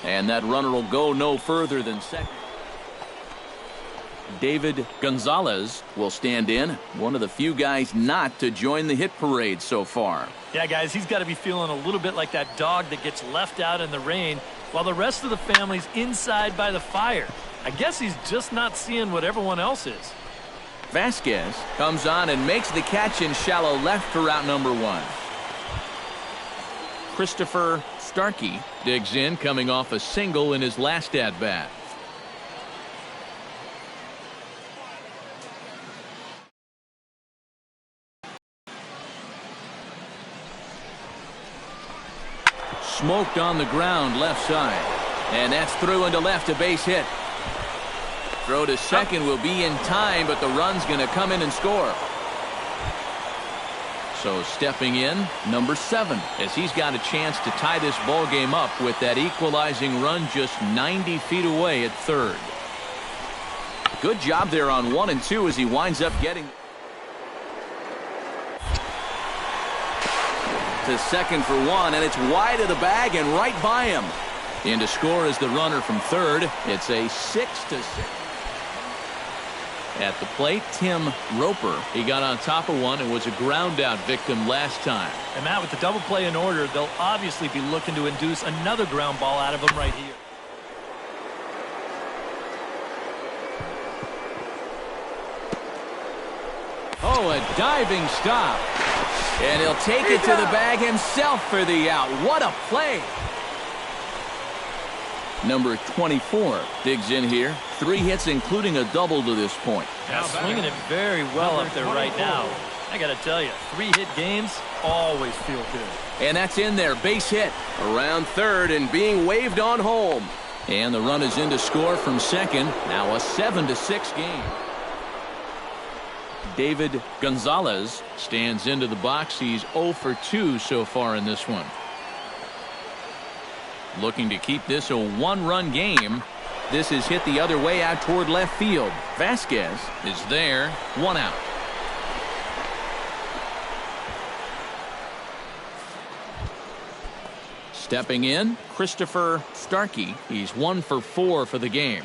And that runner will go no further than second. David Gonzalez will stand in, one of the few guys not to join the hit parade so far. Yeah, guys, he's got to be feeling a little bit like that dog that gets left out in the rain while the rest of the family's inside by the fire. I guess he's just not seeing what everyone else is. Vasquez comes on and makes the catch in shallow left for route number 1. Christopher Starkey digs in, coming off a single in his last at-bat. Smoked on the ground left side. And that's through into left, a base hit. Throw to second will be in time, but the run's going to come in and score. So stepping in, number 7, as he's got a chance to tie this ball game up with that equalizing run just 90 feet away at third. Good job there on 1 and 2 as he winds up getting to second for 1, and it's wide of the bag and right by him. In to score is the runner from third. It's a 6-6. At the plate, Tim Roper. He got on top of one and was a ground out victim last time. And Matt, with the double play in order, they'll obviously be looking to induce another ground ball out of him right here. Oh, a diving stop. And he'll take it to the bag himself for the out. What a play. Number 24 digs in here. 3 hits, including a double to this point. Now swinging it very well up there right now. I got to tell you, 3-hit games always feel good. And that's in there. Base hit around third and being waved on home. And the run is in to score from second. Now a 7-6 game. David Gonzalez stands into the box. He's 0 for 2 so far in this one. Looking to keep this a 1-run game. This is hit the other way out toward left field. Vasquez is there. 1 out. Stepping in, Christopher Starkey. He's 1 for 4 for the game.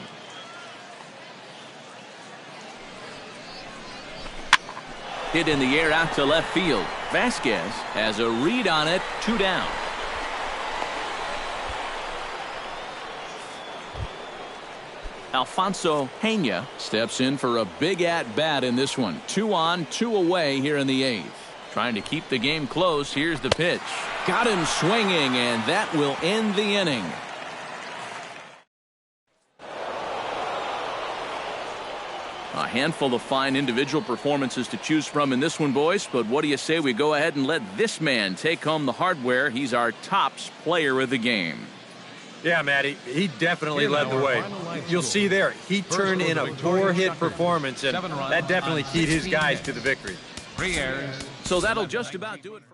Hit in the air out to left field. Vasquez has a read on it. 2 down. Alfonso Pena steps in for a big at-bat in this one. 2 on, 2 away here in the 8th. Trying to keep the game close. Here's the pitch. Got him swinging, and that will end the inning. A handful of fine individual performances to choose from in this one, boys. But what do you say we go ahead and let this man take home the hardware? He's our tops player of the game. Yeah, Matty, he definitely led the way. You'll see there, he turned in a 4-hit performance, and that definitely keyed his guys to the victory. So that'll just about do it for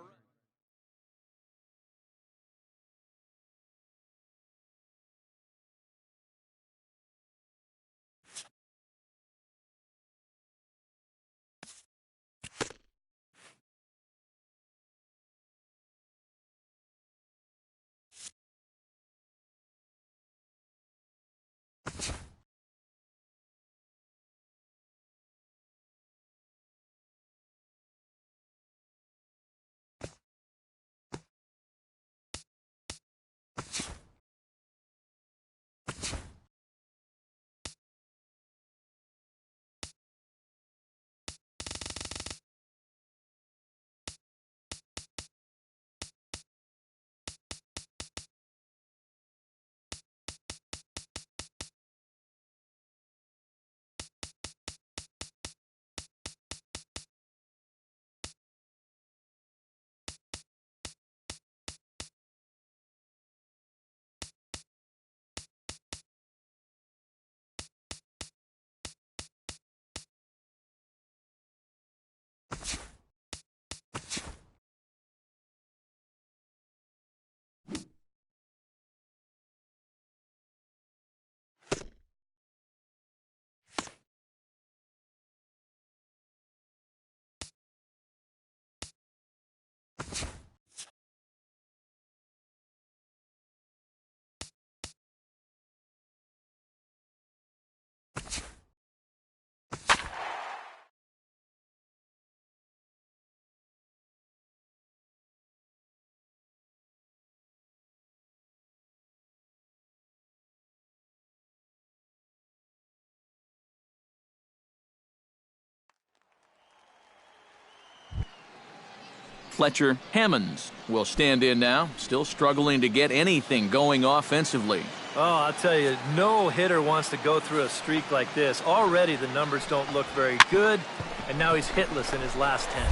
Fletcher Hammonds will stand in now, still struggling to get anything going offensively. Oh, I'll tell you, no hitter wants to go through a streak like this. Already the numbers don't look very good, and now he's hitless in his last 10.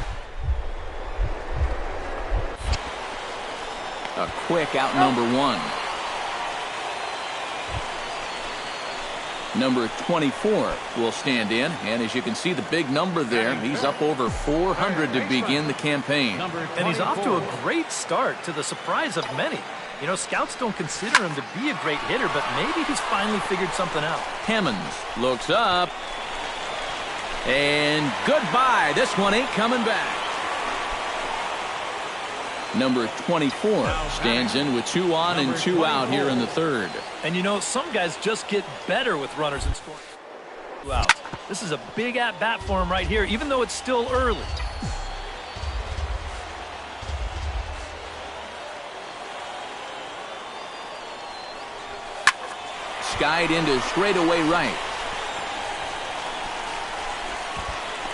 A quick out number 1. Number 24 will stand in, and as you can see the big number there, he's up over 400 to begin the campaign. And he's off to a great start, to the surprise of many. You know, scouts don't consider him to be a great hitter, but maybe he's finally figured something out. Hammonds looks up, and goodbye. This one ain't coming back. Number 24 stands in with 2 on and 2 out here in the third. And you know, some guys just get better with runners in scoring. 2 out. This is a big at-bat for him right here, even though it's still early. Skied into straightaway right.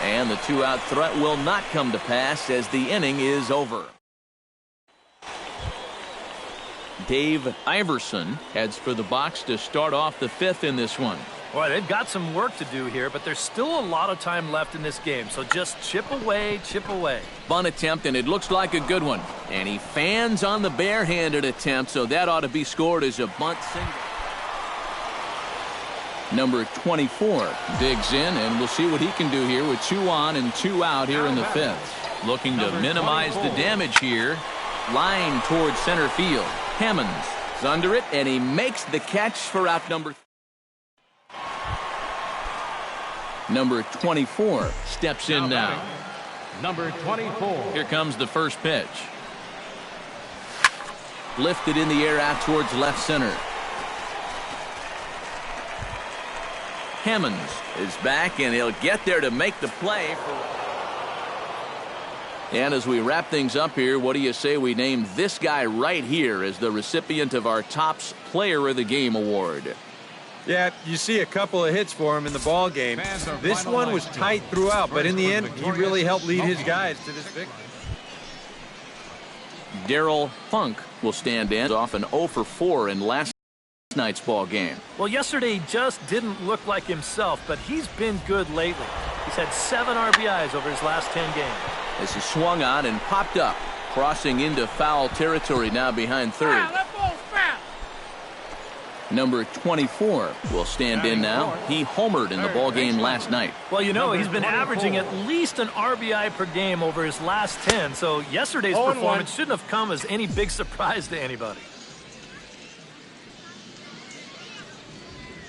And the 2-out threat will not come to pass as the inning is over. Dave Iverson heads for the box to start off the 5th in this one. Boy, they've got some work to do here, but there's still a lot of time left in this game, so just chip away, chip away. Bunt attempt, and it looks like a good one. And he fans on the barehanded attempt, so that ought to be scored as a bunt single. Number 24 digs in, and we'll see what he can do here with 2 on and 2 out here in the 5th. Looking to minimize the damage here. Line towards center field. Hammonds is under it, and he makes the catch for out number. Number 24 steps in now. Number 24. Here comes the first pitch. Lifted in the air out towards left center. Hammonds is back, and he'll get there to make the play. And as we wrap things up here, what do you say we name this guy right here as the recipient of our Topps Player of the Game award? Yeah, you see a couple of hits for him in the ball game. This one was tight throughout, but in the end, he really helped lead his guys to this victory. Darryl Funk will stand in off an 0 for 4 in last night's ball game. Well, yesterday just didn't look like himself, but he's been good lately. He's had 7 RBIs over his last 10 games. As he swung on and popped up, crossing into foul territory now behind third. Number 24 will stand in now. He homered in the ball game last night. Well, you know, he's been averaging at least an RBI per game over his last 10, so yesterday's performance shouldn't have come as any big surprise to anybody.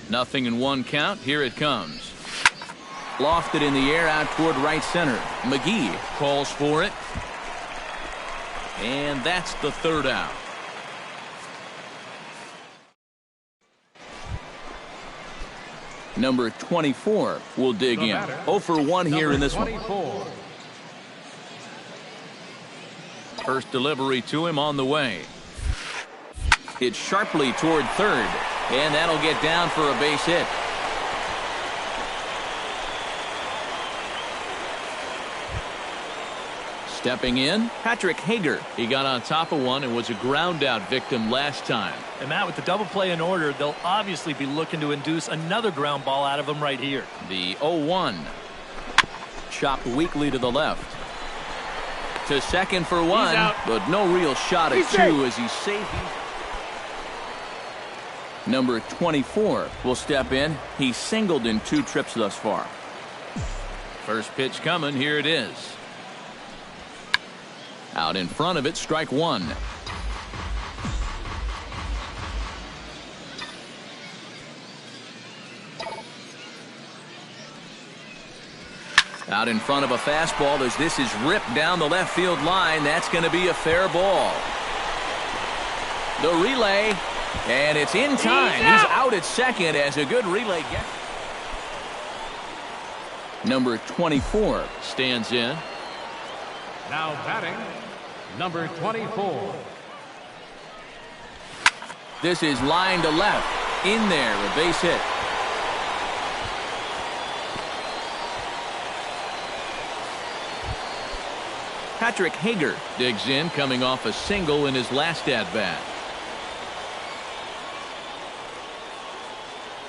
0-1 count. Here it comes. Lofted in the air out toward right center. McGee calls for it. And that's the 3rd out. Number 24 will dig in. 0 for 1 here in this one. First delivery to him on the way. It's sharply toward third. And that'll get down for a base hit. Stepping in, Patrick Hager. He got on top of one and was a ground out victim last time. And Matt, with the double play in order, they'll obviously be looking to induce another ground ball out of him right here. The 0-1. Chopped weakly to the left. To second for 1, but no real shot at 2 as he's safe. Number 24 will step in. He's singled in 2 trips thus far. First pitch coming. Here it is. Out in front of it, strike 1. Out in front of a fastball as this is ripped down the left field line. That's going to be a fair ball. The relay, and it's in time. He's out at second as a good relay gets. Number 24 stands in. Now batting, number 24. This is line to left. In there, a base hit. Patrick Hager digs in, coming off a single in his last at-bat.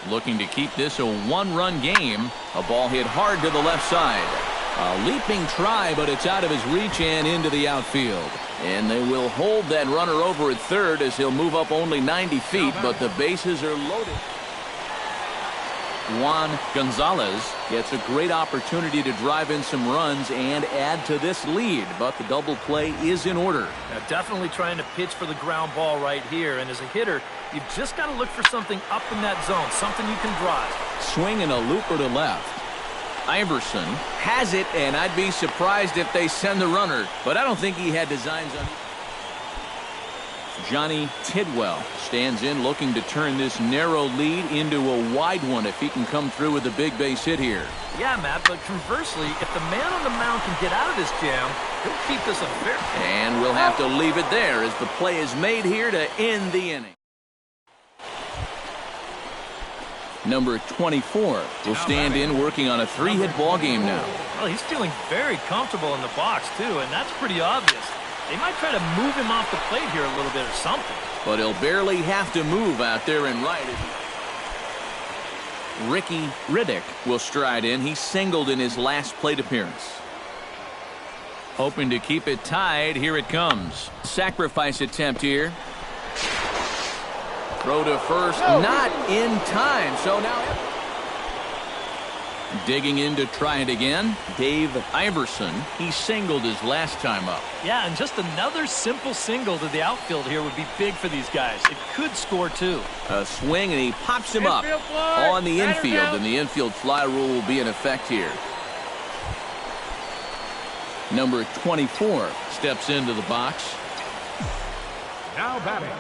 Looking to keep this a one-run game. A ball hit hard to the left side. A leaping try, but it's out of his reach and into the outfield. And they will hold that runner over at third as he'll move up only 90 feet, but the bases are loaded. Juan Gonzalez gets a great opportunity to drive in some runs and add to this lead, but the double play is in order. Now, definitely trying to pitch for the ground ball right here, and as a hitter, you've just got to look for something up in that zone, something you can drive. Swing and a looper to left. Iverson has it, and I'd be surprised if they send the runner, but I don't think he had designs on. Johnny Tidwell stands in, looking to turn this narrow lead into a wide one if he can come through with a big base hit here. Yeah, Matt, but conversely, if the man on the mound can get out of this jam, he'll keep this a fair. And we'll have to leave it there as the play is made here to end the inning. Number 24 will stand in, working on a 3-hit ball game now. Well, he's feeling very comfortable in the box, too, and that's pretty obvious. They might try to move him off the plate here a little bit or something. But he'll barely have to move out there and right. Ricky Riddick will stride in. He singled in his last plate appearance. Hoping to keep it tied. Here it comes. Sacrifice attempt here. Throw to first, not in time. So now digging in to try it again. Dave Iverson. He singled his last time up. Yeah, and just another simple single to the outfield here would be big for these guys. It could score too. A swing, and he pops him up on the infield, and the infield fly rule will be in effect here. Number 24 steps into the box. Now batting,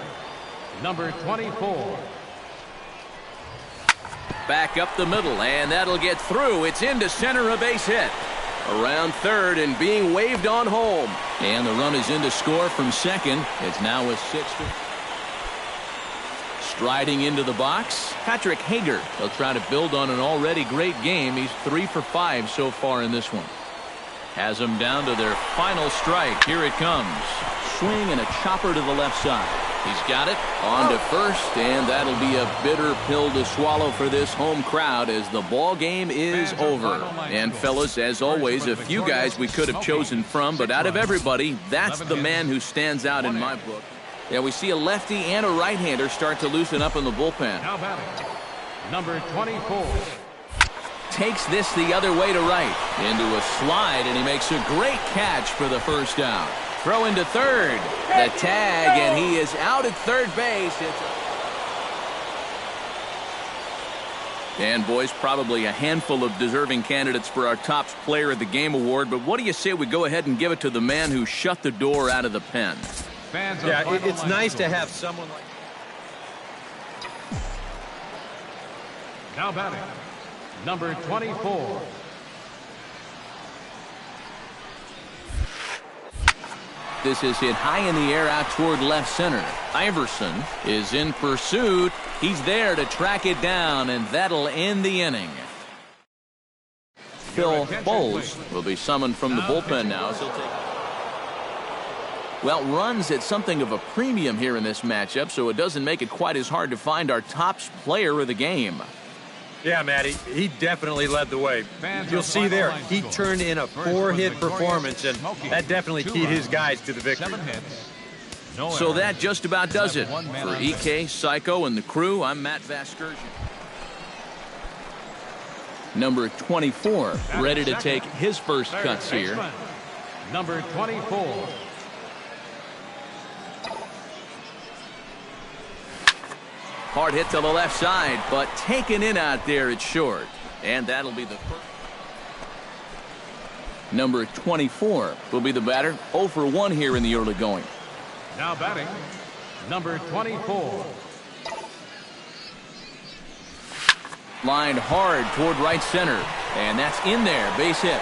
number 24. Back up the middle, and that'll get through. It's into center, a base hit. Around third and being waved on home. And the run is in to score from second. It's now a 6-2. Striding into the box, Patrick Hager. They'll try to build on an already great game. He's 3 for 5 so far in this one. Has them down to their final strike. Here it comes. Swing and a chopper to the left side. He's got it on to first, and that'll be a bitter pill to swallow for this home crowd as the ball game is over. And fellas, as always, a few guys we could have chosen from, but out of everybody, that's the man who stands out in my book. Yeah, we see a lefty and a right-hander start to loosen up in the bullpen. Now batting, number 24. Takes this the other way to right. Into a slide, and he makes a great catch for the first down. Throw into third. The tag, and he is out at third base. And, boys, probably a handful of deserving candidates for our top player of the game award, but what do you say we go ahead and give it to the man who shut the door out of the pen? Yeah, it's nice to have someone like... Now batting, number 24. This is hit high in the air out toward left center. Iverson is in pursuit. He's there to track it down, and that'll end the inning. Phil Bowles will be summoned from the bullpen now. Well, runs at something of a premium here in this matchup, so it doesn't make it quite as hard to find our top player of the game. Yeah, Matty, he definitely led the way. You'll see there, he turned in a 4-hit performance, and that definitely keyed his guys to the victory. So that just about does it. For EK, Psycho, and the crew, I'm Matt Vasgersian. Number 24, ready to take his first cuts here. Number 24. Hard hit to the left side, but taken in out there, it's short. And that'll be the first. Number 24 will be the batter. 0 for 1 here in the early going. Now batting, number 24. Lined hard toward right center. And that's in there, base hit.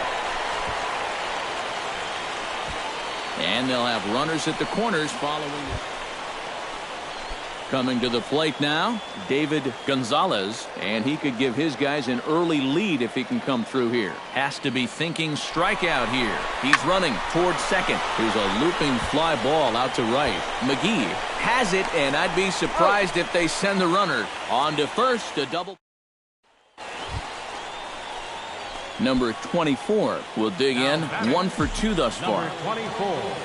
And they'll have runners at the corners following. Coming to the plate now, David Gonzalez, and he could give his guys an early lead if he can come through here. Has to be thinking strikeout here. He's running towards second. Here's a looping fly ball out to right. McGee has it, and I'd be surprised if they send the runner on to first. A double. Number 24 will dig in. 1 for 2 thus far. Number 24.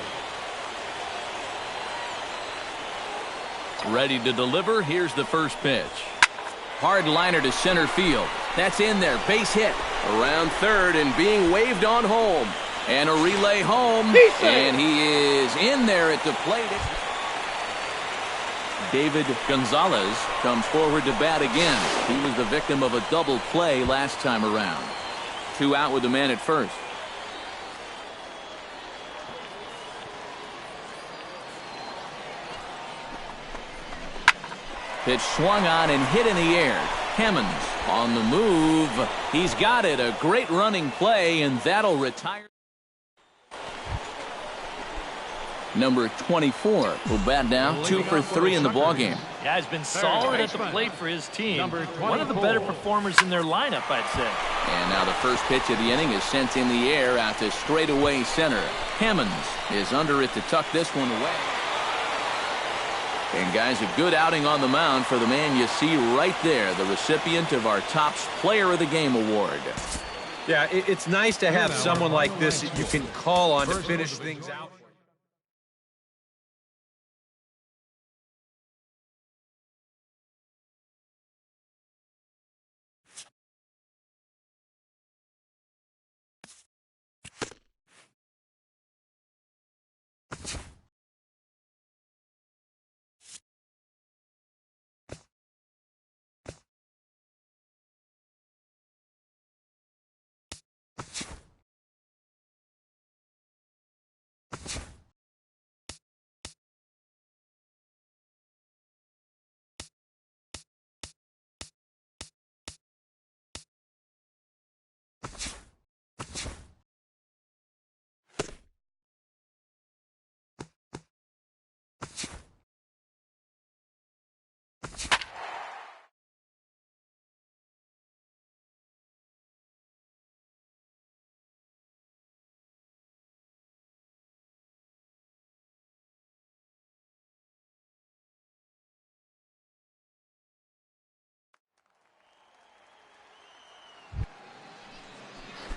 Ready to deliver. Here's the first pitch. Hard liner to center field. That's in there. Base hit. Around third and being waved on home. And a relay home. And he is in there at the plate. David Gonzalez comes forward to bat again. He was the victim of a double play last time around. 2 out with the man at first. Pitch swung on and hit in the air. Hammonds on the move. He's got it. A great running play, and that'll retire. Number 24 will bat now. 2 for 3 in the ballgame. Yeah, he's been solid at the plate for his team. One of the better performers in their lineup, I'd say. And now the first pitch of the inning is sent in the air out to straightaway center. Hammonds is under it to tuck this one away. And guys, a good outing on the mound for the man you see right there, the recipient of our Topps Player of the Game award. Yeah, it's nice to have someone like this that you can call on to finish things out.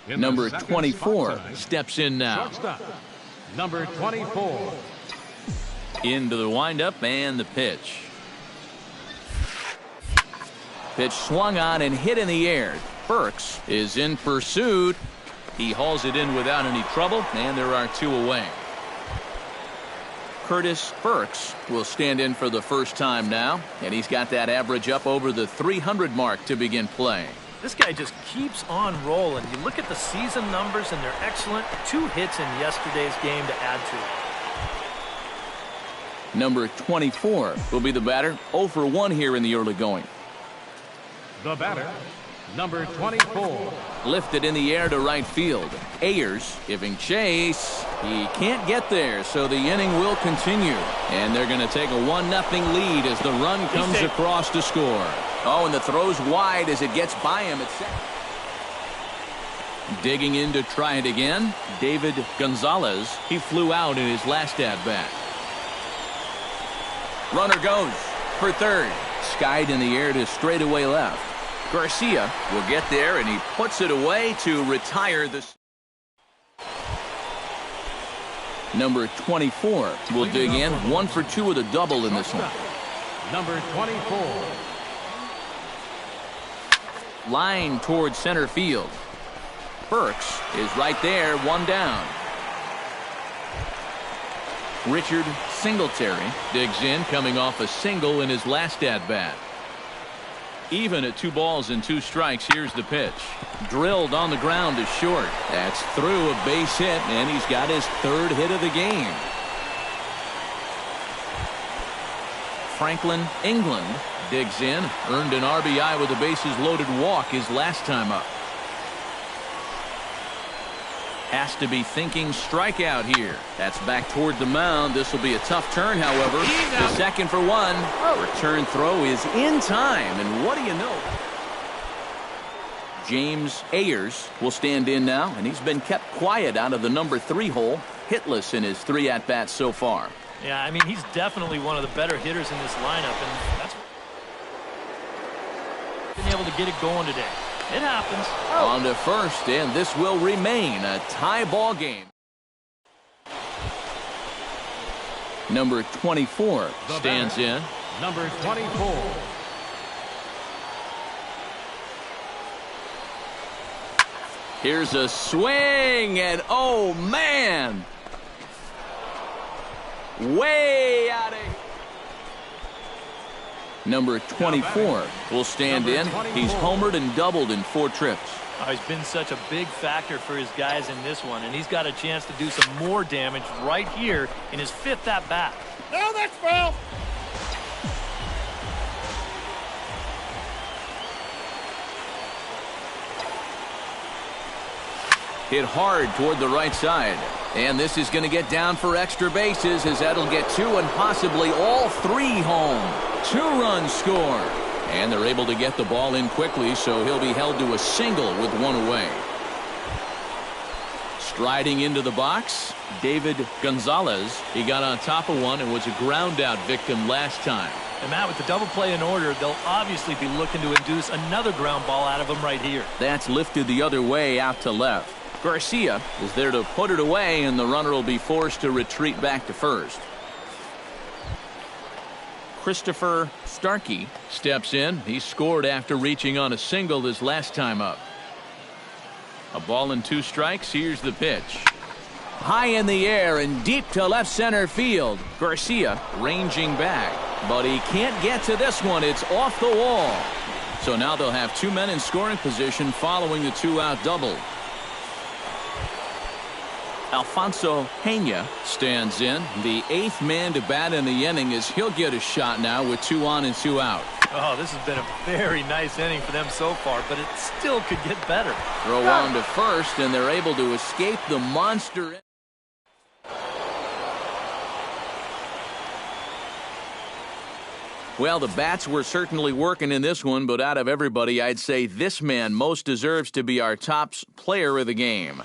Number 24 steps in now. Number 24. Into the windup and the pitch. Pitch swung on and hit in the air. Burks is in pursuit. He hauls it in without any trouble, and there are 2 away. Curtis Burks will stand in for the first time now, and he's got that average up over the 300 mark to begin play. This guy just keeps on rolling. You look at the season numbers, and they're excellent. 2 hits in yesterday's game to add to it. Number 24 will be the batter. 0 for 1 here in the early going. The batter, number 24. Lifted in the air to right field. Ayers giving chase. He can't get there, so the inning will continue. And they're going to take a 1-0 lead as the run comes across to score. Oh, and the throw's wide as it gets by him at second. Digging in to try it again, David Gonzalez. He flew out in his last at-bat. Runner goes for third. Skied in the air to straightaway left. Garcia will get there, and he puts it away to retire this. Number 24 will dig in. 1 for 2 with a double in this one. Number 24. Line towards center field. Burks is right there, 1 down. Richard Singletary digs in, coming off a single in his last at-bat. Even at 2 balls and 2 strikes, here's the pitch. Drilled on the ground to short. That's through a base hit, and he's got his 3rd hit of the game. Franklin England digs in, earned an RBI with a bases loaded walk his last time up. Has to be thinking strikeout here. That's back toward the mound. This will be a tough turn, however. The second for one. Return throw is in time, and what do you know? James Ayers will stand in now, and he's been kept quiet out of the number 3 hole, hitless in his 3 at-bats so far. Yeah, I mean, he's definitely one of the better hitters in this lineup, and that's been able to get it going today. It happens. On to first, and this will remain a tie ball game. Number 24 stands in. Number 24. Here's a swing, and oh man! Way out of here. Number 24 will stand in. He's homered and doubled in 4 trips. Oh, he's been such a big factor for his guys in this one, and he's got a chance to do some more damage right here in his 5th at-bat. No, that's foul. Hit hard toward the right side. And this is going to get down for extra bases as that'll get 2 and possibly all 3 home. 2-run score. And they're able to get the ball in quickly, so he'll be held to a single with 1 away. Striding into the box, David Gonzalez. He got on top of one and was a ground-out victim last time. And Matt, with the double play in order, they'll obviously be looking to induce another ground ball out of him right here. That's lifted the other way out to left. Garcia is there to put it away, and the runner will be forced to retreat back to first. Christopher Starkey steps in. He scored after reaching on a single his last time up. A ball and 2 strikes. Here's the pitch. High in the air and deep to left center field. Garcia ranging back, but he can't get to this one. It's off the wall. So now they'll have 2 men in scoring position following the 2-out double. Alfonso Pena stands in. The 8th man to bat in the inning as he'll get a shot now with 2 on and 2 out. Oh, this has been a very nice inning for them so far, but it still could get better. Throw on to first, and they're able to escape the monster. Well, the bats were certainly working in this one, but out of everybody, I'd say this man most deserves to be our top player of the game.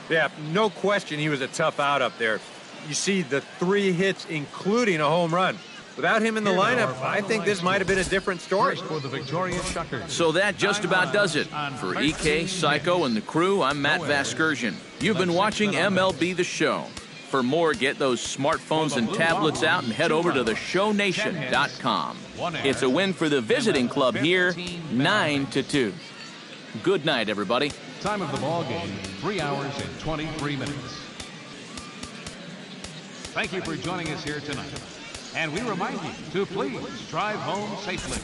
Yeah, no question he was a tough out up there. You see the 3 hits, including a home run. Without him in the lineup, I think this might have been a different story. For the Victoria Shuckers. So that just about does it. For EK, Psycho, and the crew, I'm Matt Vasgersian. You've been watching MLB The Show. For more, get those smartphones and tablets out and head over to theshownation.com. It's a win for the visiting club here, 9-2. Good night, everybody. Time of the ball game, 3 hours and 23 minutes. Thank you for joining us here tonight. And we remind you to please drive home safely.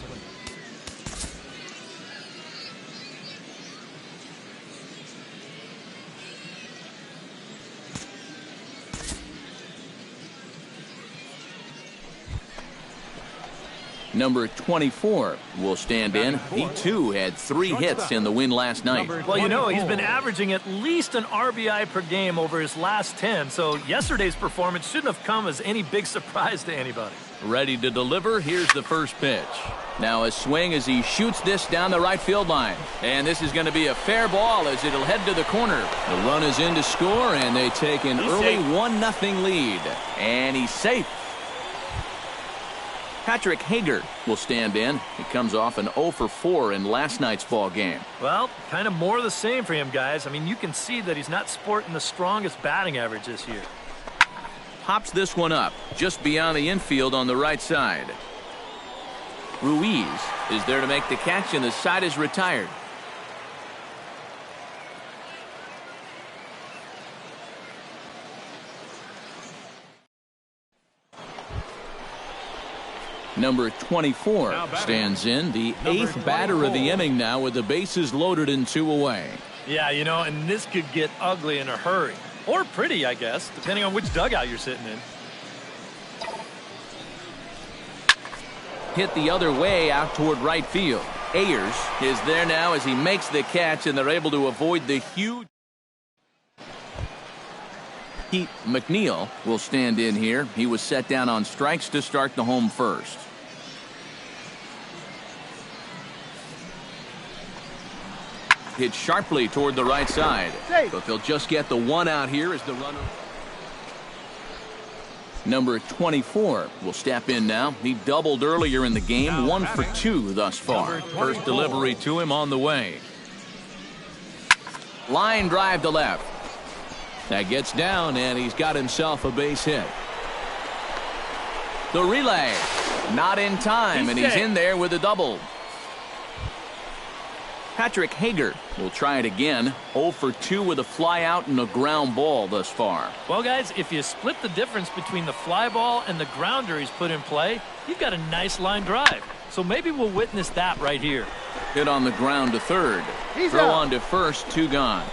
Number 24 will stand in. He, too, had 3 hits in the win last night. Well, you know, he's been averaging at least an RBI per game over his last 10, so yesterday's performance shouldn't have come as any big surprise to anybody. Ready to deliver. Here's the first pitch. Now a swing as he shoots this down the right field line. And this is going to be a fair ball as it'll head to the corner. The run is in to score, and they take an early 1-0 lead. And he's safe. Patrick Hager will stand in. He comes off an 0 for 4 in last night's ball game. Well, kind of more of the same for him, guys. I mean, you can see that he's not sporting the strongest batting average this year. Pops this one up just beyond the infield on the right side. Ruiz is there to make the catch, and the side is retired. Number 24 stands in, the 8th batter of the inning now with the bases loaded and 2 away. Yeah, you know, and this could get ugly in a hurry. Or pretty, I guess, depending on which dugout you're sitting in. Hit the other way out toward right field. Ayers is there now as he makes the catch, and they're able to avoid the huge. Pete McNeil will stand in here. He was set down on strikes to start the home first. Hit sharply toward the right side. But they'll just get the one out here as the runner. Number 24 will step in now. He doubled earlier in the game. 1 for 2 thus far. First delivery to him on the way. Line drive to left. That gets down, and he's got himself a base hit. The relay. Not in time, and he's in there with a double. Patrick Hager will try it again. 0 for 2 with a fly out and a ground ball thus far. Well, guys, if you split the difference between the fly ball and the grounder he's put in play, you've got a nice line drive. So maybe we'll witness that right here. Hit on the ground to third. Throw on to first, 2 gone.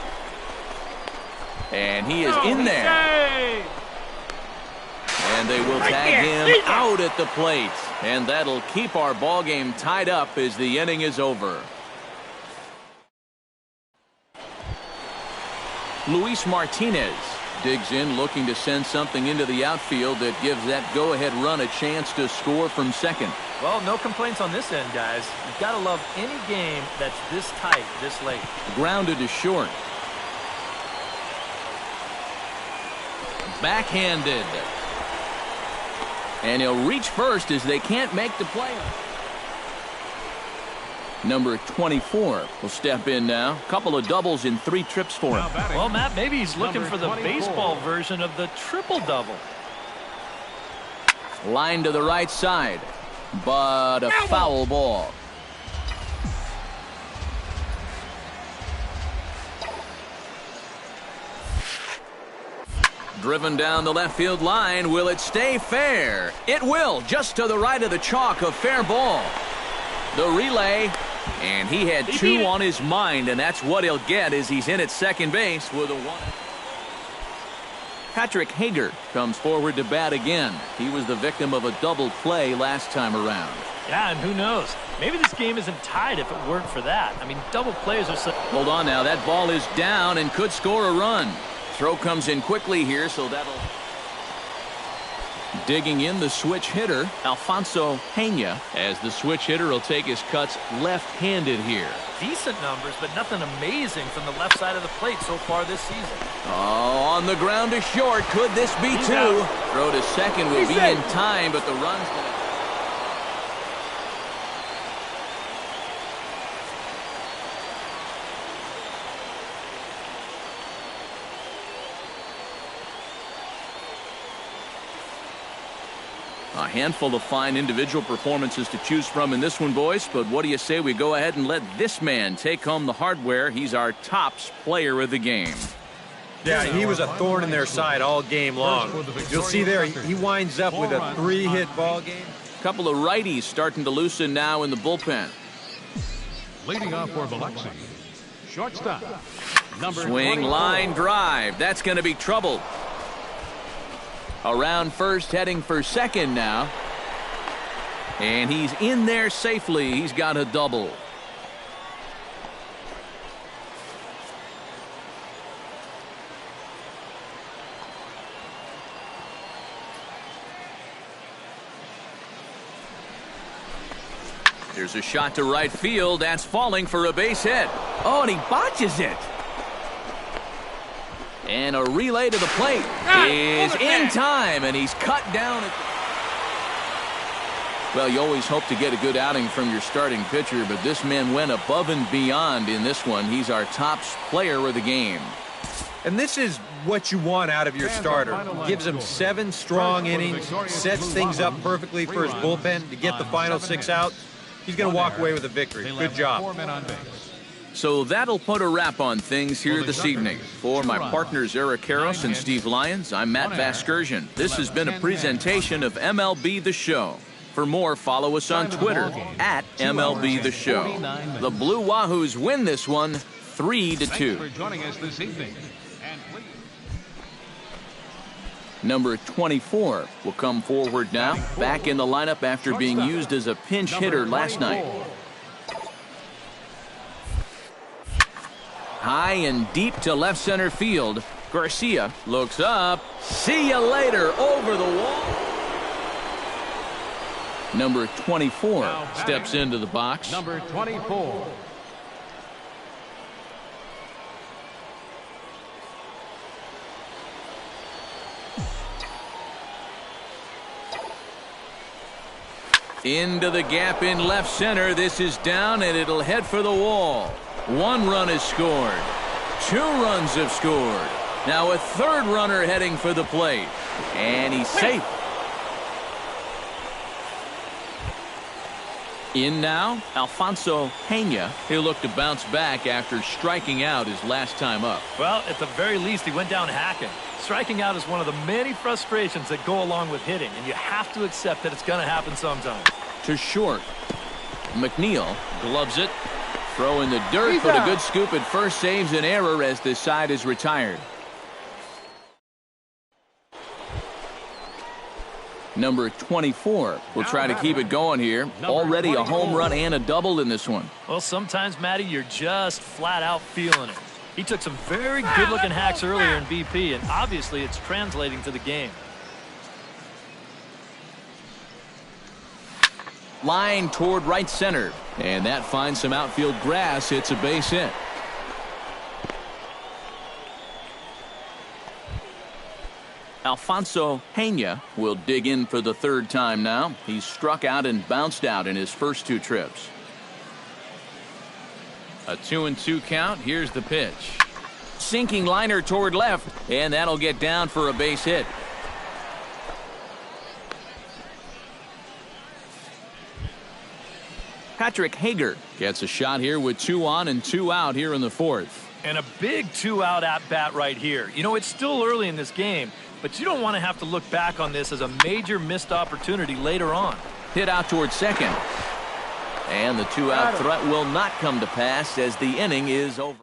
And he is in there. And they will tag him out at the plate. And that'll keep our ball game tied up as the inning is over. Luis Martinez digs in, looking to send something into the outfield that gives that go-ahead run a chance to score from second. Well, no complaints on this end, guys. You've got to love any game that's this tight, this late. Grounded to short. Backhanded. And he'll reach first as they can't make the play. Number 24 will step in now. Couple of doubles in 3 trips for him. Well, Matt, maybe he's looking for the baseball version of the triple-double. Line to the right side, but a foul ball. Driven down the left field line. Will it stay fair? It will, just to the right of the chalk, a fair ball. The relay, and he had 2 on his mind, and that's what he'll get as he's in at second base with a 1. Patrick Hager comes forward to bat again. He was the victim of a double play last time around. Yeah, and who knows? Maybe this game isn't tied if it weren't for that. I mean, double plays are so... Hold on now. That ball is down and could score a run. Throw comes in quickly here, so that'll... Digging in the switch hitter, Alfonso Pena, as the switch hitter will take his cuts left-handed here. Decent numbers, but nothing amazing from the left side of the plate so far this season. Oh, on the ground to short. Could this be 2? Throw to second will be in time, but the run's going to... A handful of fine individual performances to choose from in this one, boys. But what do you say we go ahead and let this man take home the hardware? He's our tops player of the game. Yeah, he was a thorn in their side all game long. You'll see there, he winds up with a 3-hit ball game. Couple of righties starting to loosen now in the bullpen. Leading off for Biloxi, shortstop, number Swing, 24. line drive. That's going to be trouble. Around first, heading for second now. And he's in there safely. He's got a double. Here's a shot to right field. That's falling for a base hit. Oh, and he botches it. And a relay to the plate is in time, and he's cut down. Well, you always hope to get a good outing from your starting pitcher, but this man went above and beyond in this one. He's our top player of the game. And this is what you want out of your starter. Gives him 7 strong innings, sets things up perfectly for his bullpen to get the final 6 outs. He's going to walk away with a victory. Good job. So that'll put a wrap on things here this evening. For my partners Eric Karros and Steve Lyons, I'm Matt Vasgersian. This has been a presentation of MLB The Show. For more, follow us on Twitter at MLB The Show. The Blue Wahoos win this one 3-2. For joining us this evening. Number 24 will come forward now, back in the lineup after being used as a pinch hitter last night. High and deep to left center field. Garcia looks up. See you later over the wall. Number 24 steps into the box. Number 24. Into the gap in left center. This is down, and it'll head for the wall. 1 run is scored. 2 runs have scored. Now a 3rd runner heading for the plate. And he's safe. In now, Alfonso Pena. He'll look to bounce back after striking out his last time up. Well, at the very least, he went down hacking. Striking out is one of the many frustrations that go along with hitting, and you have to accept that it's going to happen sometime. To short. McNeil gloves it. Throw in the dirt, but a good scoop at first saves an error as this side is retired. Number 24 will try to keep it going here. Already a home run and a double in this one. Well, sometimes, Matty, you're just flat out feeling it. He took some very good-looking hacks earlier in BP, and obviously it's translating to the game. Line toward right center, and that finds some outfield grass. It's a base hit. Alfonso Pena will dig in for the 3rd time now. He's struck out and bounced out in his first 2 trips. A 2-2 count. Here's the pitch. Sinking liner toward left, and that'll get down for a base hit. Patrick Hager gets a shot here with 2 on and 2 out here in the 4th. And a big 2-out at-bat right here. You know, it's still early in this game, but you don't want to have to look back on this as a major missed opportunity later on. Hit out toward second. And the 2-out threat will not come to pass as the inning is over.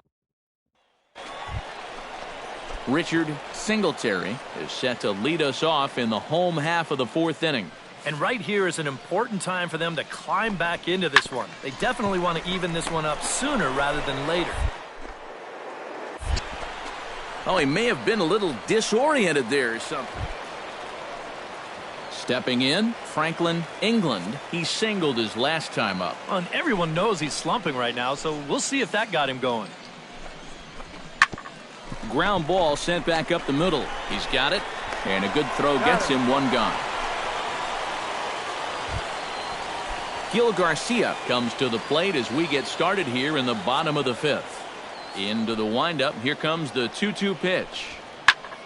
Richard Singletary is set to lead us off in the home half of the 4th inning. And right here is an important time for them to climb back into this one. They definitely want to even this one up sooner rather than later. Oh, he may have been a little disoriented there or something. Stepping in, Franklin England. He singled his last time up. Well, and everyone knows he's slumping right now, so we'll see if that got him going. Ground ball sent back up the middle. He's got it, and a good throw gets him 1 gone. Gil Garcia comes to the plate as we get started here in the bottom of the 5th. Into the windup. Here comes the 2-2 pitch.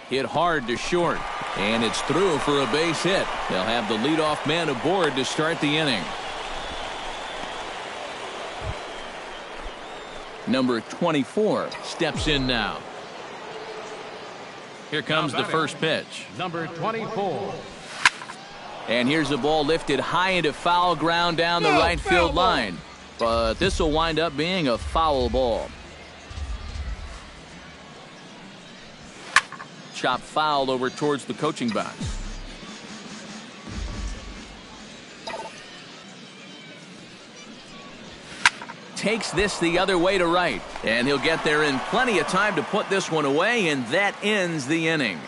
Hit hard to short, and it's through for a base hit. They'll have the leadoff man aboard to start the inning. Number 24 steps in now. Here comes the first pitch. Number 24. And here's the ball lifted high into foul ground down the right field line. But this will wind up being a foul ball. Chop foul over towards the coaching box. Takes this the other way to right. And he'll get there in plenty of time to put this one away, and that ends the inning.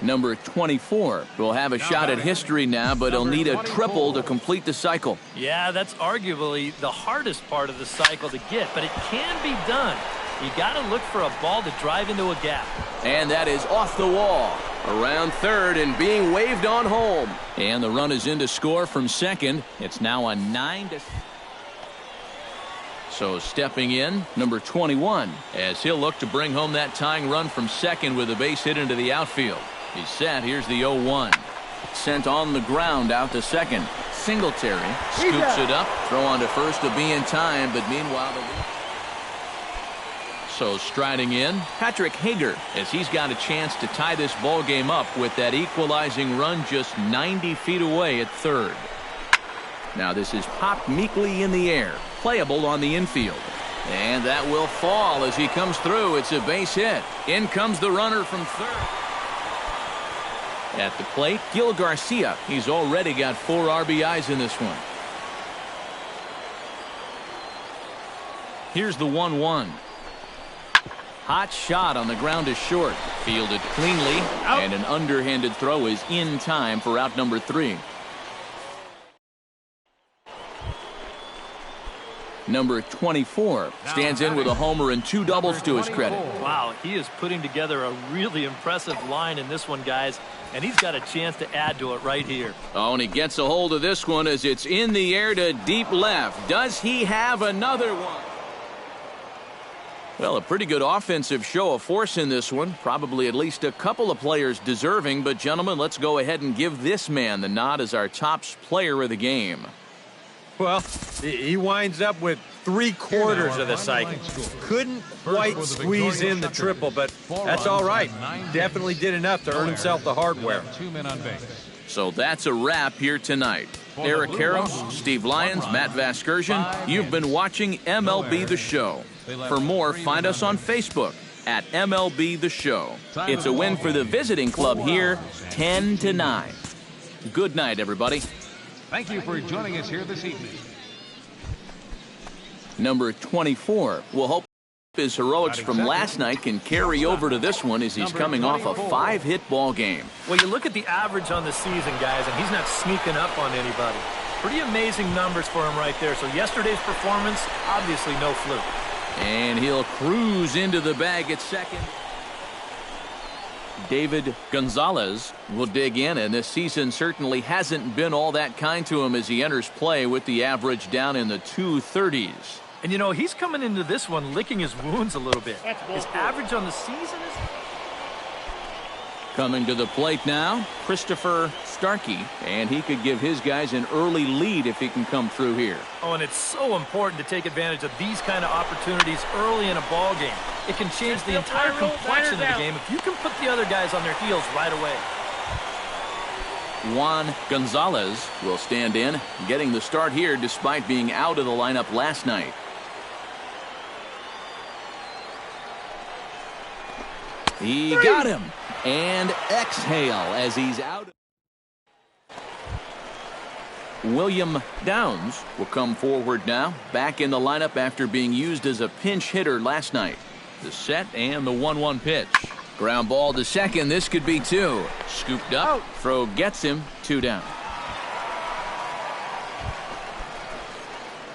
Number 24 will have a shot at history now, but he'll need a triple to complete the cycle. Yeah, that's arguably the hardest part of the cycle to get, but it can be done. You got to look for a ball to drive into a gap. And that is off the wall. Around third and being waved on home. And the run is in to score from second. It's now a 9-. So stepping in, number 21, as he'll look to bring home that tying run from second with a base hit into the outfield. He's set. Here's the 0-1. Sent on the ground out to second. Singletary scoops it up. Throw on to first to be in time, but meanwhile so striding in, Patrick Hager, as he's got a chance to tie this ball game up with that equalizing run just 90 feet away at third. Now this is popped meekly in the air, playable on the infield. And that will fall as he comes through. It's a base hit. In comes the runner from third. At the plate, Gil Garcia. He's already got 4 RBIs in this one. Here's the 1-1. Hot shot on the ground is short. Fielded cleanly. Out. And an underhanded throw is in time for out number 3. Number 24 stands in with a homer and 2 doubles to his credit. Wow, he is putting together a really impressive line in this one, guys, and he's got a chance to add to it right here. Oh, and he gets a hold of this one as it's in the air to deep left. Does he have another one? Well, a pretty good offensive show of force in this one. Probably at least a couple of players deserving, but gentlemen, let's go ahead and give this man the nod as our top player of the game. Well, he winds up with 3/4 of the cycle. Couldn't quite squeeze in the triple, but that's all right. Definitely did enough to earn himself the hardware. 2 men on base. So that's a wrap here tonight. Eric Karros, Steve Lyons, Matt Vasgersian, you've been watching MLB The Show. For more, find us on Facebook at MLB The Show. It's a win for the visiting club here, 10-9. Good night, everybody. Thank you for joining us here this evening. Number 24 will hope his heroics from last night can carry over to this one as he's coming off a 5-hit ball game. Well, you look at the average on the season, guys, and he's not sneaking up on anybody. Pretty amazing numbers for him right there. So yesterday's performance, obviously no fluke. And he'll cruise into the bag at second. David Gonzalez will dig in, and this season certainly hasn't been all that kind to him as he enters play with the average down in the 230s. And, you know, he's coming into this one licking his wounds a little bit. His average on the season is... Coming to the plate now, Christopher Starkey, and he could give his guys an early lead if he can come through here. Oh, and it's so important to take advantage of these kind of opportunities early in a ball game. It can change the entire complexion of the game if you can put the other guys on their heels right away. Juan Gonzalez will stand in, getting the start here despite being out of the lineup last night. He got him. And exhale as he's out. William Downs will come forward now, back in the lineup after being used as a pinch hitter last night. The set and the 1-1 pitch. Ground ball to second. This could be 2. Scooped up. Throw gets him. 2 down.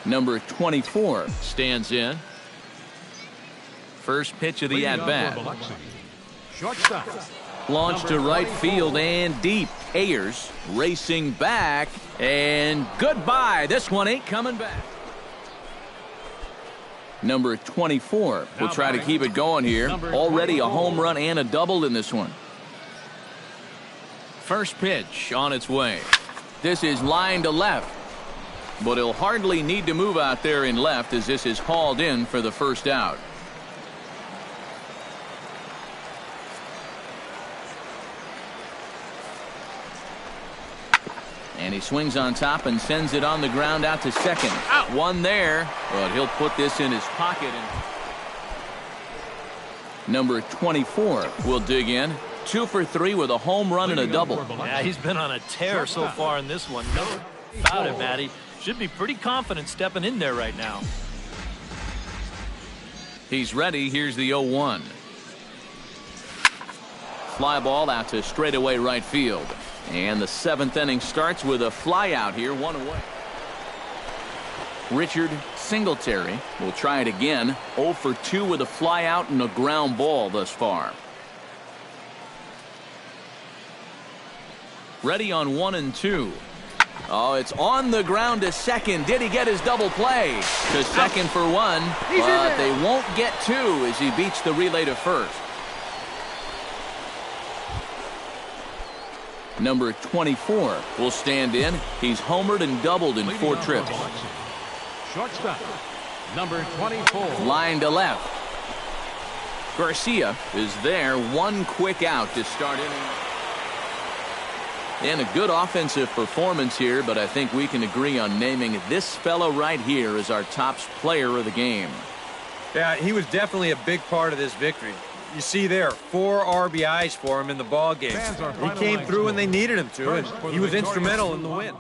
Number 24 stands in. First pitch of the at-bat. Shortstop. Launch to right field and deep. Ayers racing back, and goodbye. This one ain't coming back. Number 24 will try to keep it going here. Already a home run and a double in this one. First pitch on its way. This is line to left, but he'll hardly need to move out there in left as this is hauled in for the first out. And he swings on top and sends it on the ground out to second. Out. One there, but he'll put this in his pocket. And number 24 will dig in. 2 for 3 with a home run and a double. Yeah, he's been on a tear so far in this one. No doubt it, Matty. Should be pretty confident stepping in there right now. He's ready. Here's the 0-1. Fly ball out to straightaway right field. And the 7th inning starts with a fly out here, 1 away. Richard Singletary will try it again. 0 for 2 with a fly out and a ground ball thus far. Ready on 1 and 2. Oh, it's on the ground to second. Did he get his double play? To second for 1, but they won't get 2 as he beats the relay to first. Number 24 will stand in. He's homered and doubled in 4 trips. Shortstop, number 24. Line to left. Garcia is there. 1 quick out to start inning. And a good offensive performance here, but I think we can agree on naming this fellow right here as our top player of the game. Yeah, he was definitely a big part of this victory. You see there, 4 RBIs for him in the ball game. He came through when they needed him to, and he was instrumental in the win.